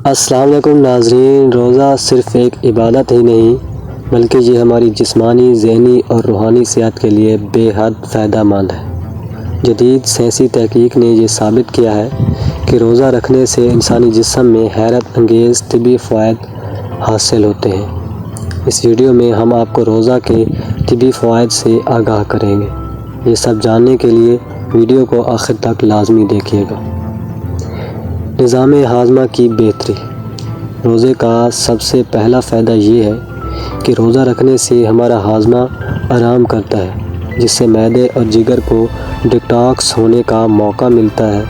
السلام علیکم ناظرین، روزہ صرف ایک عبادت ہی نہیں بلکہ یہ ہماری جسمانی، ذہنی اور روحانی صحت کے لیے بے حد فائدہ مند ہے۔ جدید سائنسی تحقیق نے یہ ثابت کیا ہے کہ روزہ رکھنے سے انسانی جسم میں حیرت انگیز طبی فوائد حاصل ہوتے ہیں۔ اس ویڈیو میں ہم آپ کو روزہ کے طبی فوائد سے آگاہ کریں گے۔ یہ سب جاننے کے لیے ویڈیو کو آخر تک لازمی دیکھیے گا۔ نظام ہاضمہ کی بہتری۔ روزے کا سب سے پہلا فائدہ یہ ہے کہ روزہ رکھنے سے ہمارا ہاضمہ آرام کرتا ہے، جس سے معدے اور جگر کو ڈیٹاکس ہونے کا موقع ملتا ہے۔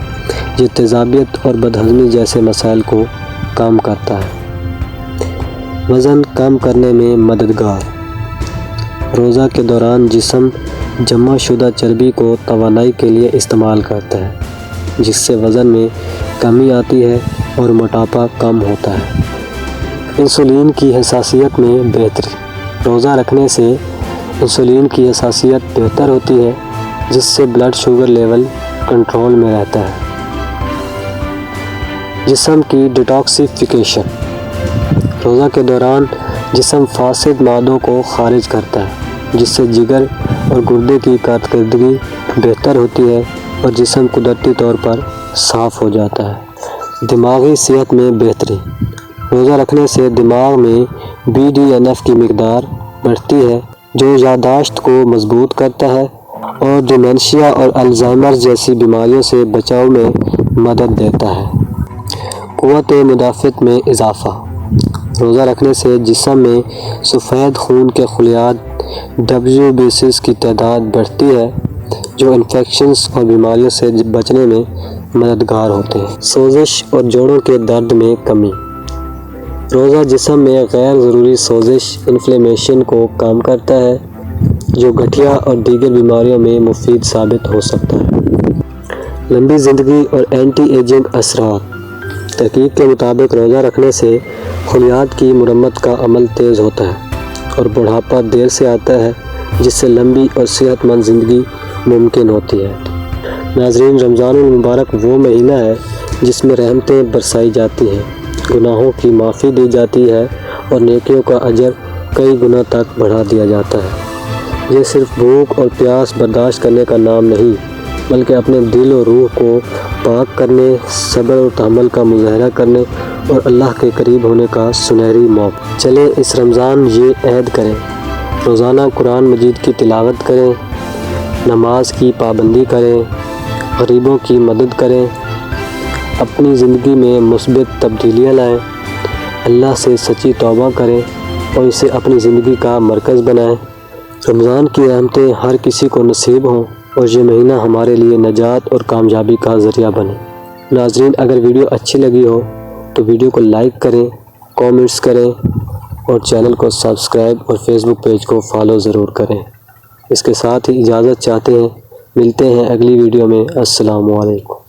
یہ تیزابیت اور بدہضمی جیسے مسائل کو کم کرتا ہے۔ وزن کم کرنے میں مددگار۔ روزہ کے دوران جسم جمع شدہ چربی کو توانائی کے لیے استعمال کرتا ہے، جس سے وزن میں کمی آتی ہے اور موٹاپا کم ہوتا ہے۔ انسولین کی حساسیت میں بہتری۔ روزہ رکھنے سے انسولین کی حساسیت بہتر ہوتی ہے، جس سے بلڈ شوگر لیول کنٹرول میں رہتا ہے۔ جسم کی ڈیٹاکسیفیکیشن۔ روزہ کے دوران جسم فاسد مادوں کو خارج کرتا ہے، جس سے جگر اور گردے کی کارکردگی بہتر ہوتی ہے اور جسم قدرتی طور پر صاف ہو جاتا ہے۔ دماغی صحت میں بہتری۔ روزہ رکھنے سے دماغ میں BDNF کی مقدار بڑھتی ہے، جو یادداشت کو مضبوط کرتا ہے اور ڈیمنشیا اور الزائمر جیسی بیماریوں سے بچاؤ میں مدد دیتا ہے۔ قوت مدافعت میں اضافہ۔ روزہ رکھنے سے جسم میں سفید خون کے خلیات WBCs کی تعداد بڑھتی ہے، جو انفیکشنز اور بیماریوں سے بچنے میں مددگار ہوتے ہیں۔ سوزش اور جوڑوں کے درد میں کمی۔ روزہ جسم میں غیر ضروری سوزش انفلیمیشن کو کم کرتا ہے، جو گٹھیا اور دیگر بیماریوں میں مفید ثابت ہو سکتا ہے۔ لمبی زندگی اور اینٹی ایجنگ اثرات۔ تحقیق کے مطابق روزہ رکھنے سے خلیات کی مرمت کا عمل تیز ہوتا ہے اور بڑھاپا دیر سے آتا ہے، جس سے لمبی اور صحت مند زندگی ممکن ہوتی ہے۔ ناظرین، رمضان المبارک وہ مہینہ ہے جس میں رحمتیں برسائی جاتی ہیں، گناہوں کی معافی دی جاتی ہے اور نیکیوں کا اجر کئی گنا تک بڑھا دیا جاتا ہے۔ یہ صرف بھوک اور پیاس برداشت کرنے کا نام نہیں، بلکہ اپنے دل و روح کو پاک کرنے، صبر و تحمل کا مظاہرہ کرنے اور اللہ کے قریب ہونے کا سنہری موقع۔ چلیں اس رمضان یہ عہد کریں، روزانہ قرآن مجید کی تلاوت کریں، نماز کی پابندی کریں، غریبوں کی مدد کریں، اپنی زندگی میں مثبت تبدیلیاں لائیں، اللہ سے سچی توبہ کریں اور اسے اپنی زندگی کا مرکز بنائیں۔ رمضان کی رحمتیں ہر کسی کو نصیب ہوں اور یہ مہینہ ہمارے لیے نجات اور کامیابی کا ذریعہ بنے۔ ناظرین، اگر ویڈیو اچھی لگی ہو تو ویڈیو کو لائک کریں، کامنٹس کریں اور چینل کو سبسکرائب اور فیس بک پیج کو فالو ضرور کریں۔ اس کے ساتھ ہی اجازت چاہتے ہیں، ملتے ہیں اگلی ویڈیو میں۔ السلام علیکم۔